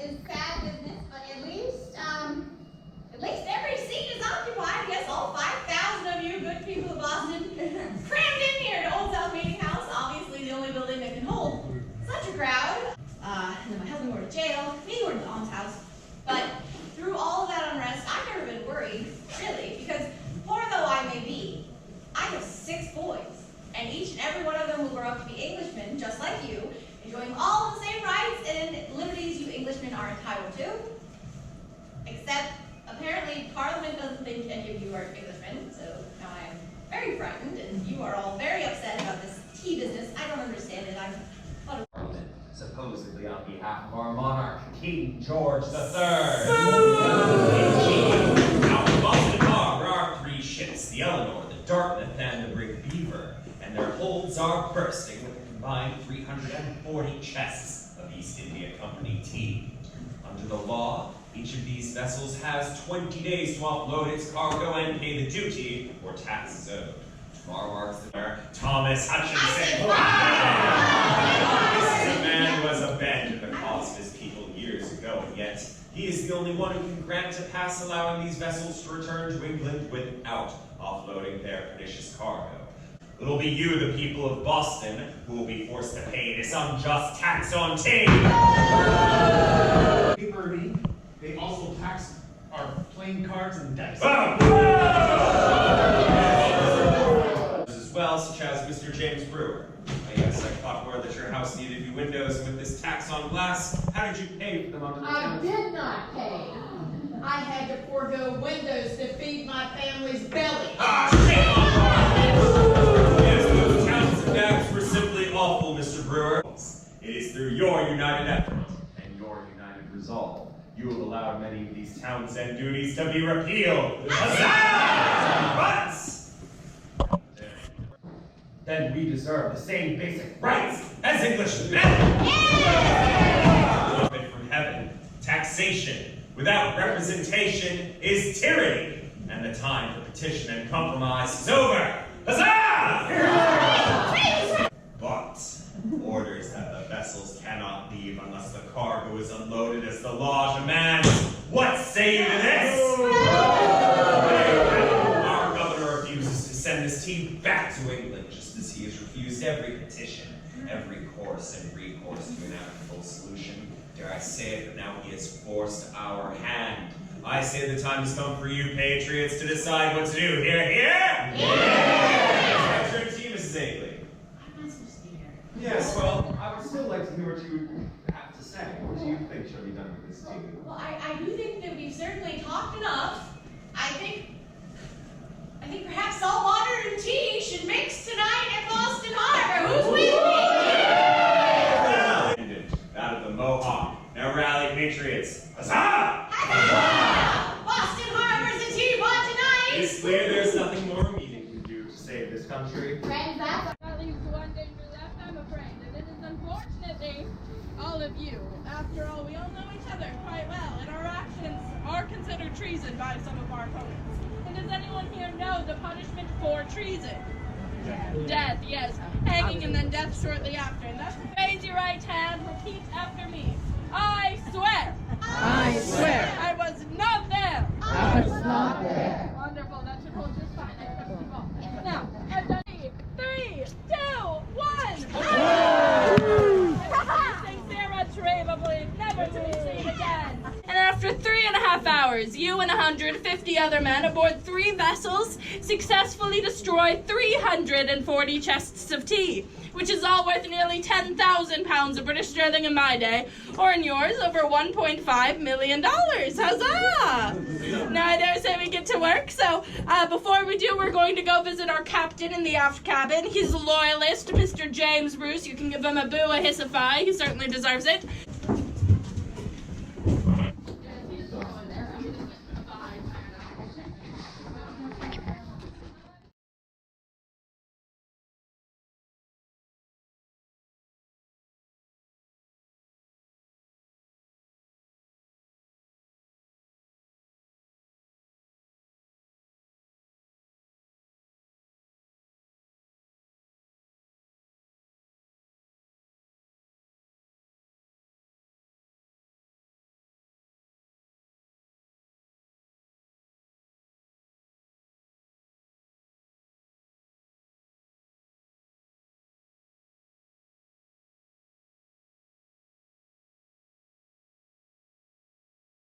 is sad business, but at least every seat is occupied. Yes, all 5,000 of you good people of Boston crammed in here to Old South Meeting House. Obviously, the only building that can hold such a crowd. And then my husband went to jail, me went to the almshouse. But through all of that unrest, I've never been worried, really, because poor though I may be, I have 6 boys, and each and every one of them will grow up to be Englishmen, just like you, enjoying all the same rights and liberties you Englishmen are entitled to. Except, apparently, Parliament doesn't think any of you are Englishmen, so now I am very frightened, and you are all very upset about this tea business. I don't understand it. Supposedly on behalf of our monarch, King George III. Out in Boston Harbor are 3 ships, the Eleanor, the Dartmouth, and the Brig Beaver, and their holds are bursting with a combined 340 chests of East India Company tea. Under the law, each of these vessels has 20 days to offload its cargo and pay the duty or taxes owed. Tomorrow marks the day Thomas Hutchinson. This is a man who has abandoned the cause of his people years ago, and yet he is the only one who can grant a pass allowing these vessels to return to England without offloading their pernicious cargo. It'll be you, the people of Boston, who will be forced to pay this unjust tax on tea. Hey, Bertie, they also tax our playing cards and dice. As well, such as Mr. James Brewer. Yes, I thought word that your house needed new windows, and with this tax on glass, how did you pay for them under the I did not pay. I had to forego windows to feed my family's belly. Yes, those towns and acts were simply awful, Mr. Brewer. It is through your united effort and your united resolve you have allowed many of these Townsend duties to be repealed. Huzzah! But then we deserve the same basic rights as Englishmen. Forfeit from heaven, taxation without representation is tyranny, and the time for petition and compromise is over. Huzzah! But orders that the vessels cannot leave unless the cargo is unloaded as the law demands. What say you to this? Our governor refuses to send this tea back to England, just as he has refused every petition, every course and recourse to enact a full solution. Dare I say it, but now he has forced our hand. I say the time has come for you, patriots, to decide what to do. Hear, hear? Yeah! It's your team, Mrs. Agley. I'm not supposed to be here. Yes, well, I would still like to hear what you have to say. What do you think shall be done with this team? Well, I do think that we've certainly talked enough. I think perhaps salt water and tea should mix tonight at Boston Harbor. Who's with me? That of the Mohawk. Now rally, patriots. Huzzah! Huzzah! Boston Harbor's a tea pot tonight. It's clear there's nothing more immediate can do to save this country. Friends, that's That leaves one danger left, I'm afraid, and it is unfortunately all of you. After all, we all know each other quite well, and our actions are considered treason by some of our opponents. And does anyone here know the punishment for treason? Death, yes. Hanging and then death shortly after. And thus, raise your right hand, repeat after me. I swear. I swear. I was not there. I was not there. Wonderful, that should hold just fine. I trust you all. Now, I've done 3, 2, 1. Sarah Treva, never to be seen again. And after 3.5 hours, you and 150 other men aboard 3 vessels successfully destroy 340 chests of tea, which is all worth nearly 10,000 pounds of British sterling in my day, or in yours, over $1.5 million. Huzzah! Now I dare say we get to work, so before we do, we're going to go visit our captain in the aft cabin. He's a loyalist, Mr. James Bruce. You can give him a boo, a hiss, a fi. He certainly deserves it.